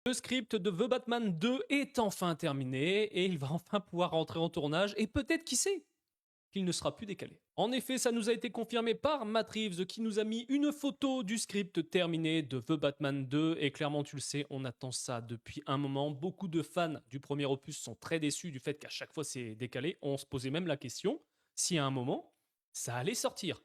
Le script de The Batman 2 est enfin terminé et il va enfin pouvoir rentrer en tournage et peut-être, qui sait, qu'il ne sera plus décalé. En effet, ça nous a été confirmé par Matt Reeves qui nous a mis une photo du script terminé de The Batman 2 et clairement tu le sais, on attend ça depuis un moment. Beaucoup de fans du premier opus sont très déçus du fait qu'à chaque fois c'est décalé. On se posait même la question si à un moment ça allait sortir.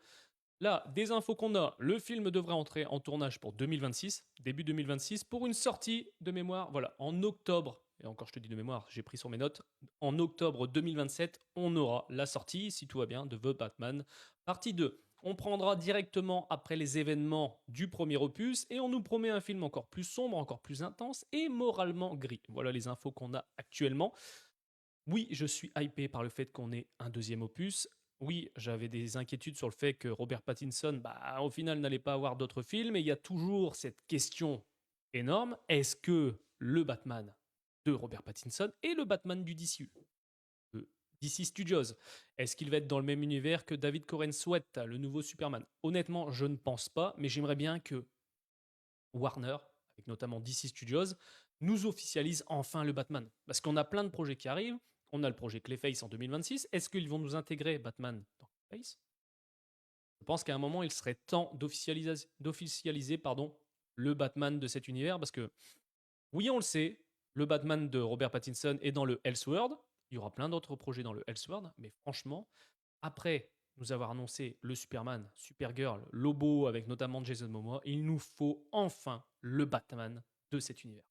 Là, des infos qu'on a, le film devrait entrer en tournage pour 2026, début 2026, pour une sortie de mémoire, voilà, en octobre, et encore je te dis de mémoire, j'ai pris sur mes notes, en octobre 2027, on aura la sortie, si tout va bien, de The Batman, partie 2. On prendra directement après les événements du premier opus, et on nous promet un film encore plus sombre, encore plus intense, et moralement gris. Voilà les infos qu'on a actuellement. Oui, je suis hypé par le fait qu'on ait un deuxième opus. Oui, j'avais des inquiétudes sur le fait que Robert Pattinson, bah, au final, n'allait pas avoir d'autres films. Et il y a toujours cette question énorme. Est-ce que le Batman de Robert Pattinson est le Batman du DCU, de DC Studios? Est-ce qu'il va être dans le même univers que David Coren souhaite, le nouveau Superman? Honnêtement, je ne pense pas, mais j'aimerais bien que Warner, avec notamment DC Studios, nous officialise enfin le Batman. Parce qu'on a plein de projets qui arrivent. On a le projet Clayface en 2026. Est-ce qu'ils vont nous intégrer Batman dans Clayface? Je pense qu'à un moment, il serait temps d'officialiser le Batman de cet univers. Parce que, oui, on le sait, le Batman de Robert Pattinson est dans le Elseworld. Il y aura plein d'autres projets dans le Elseworld. Mais franchement, après nous avoir annoncé le Superman, Supergirl, Lobo avec notamment Jason Momoa, il nous faut enfin le Batman de cet univers.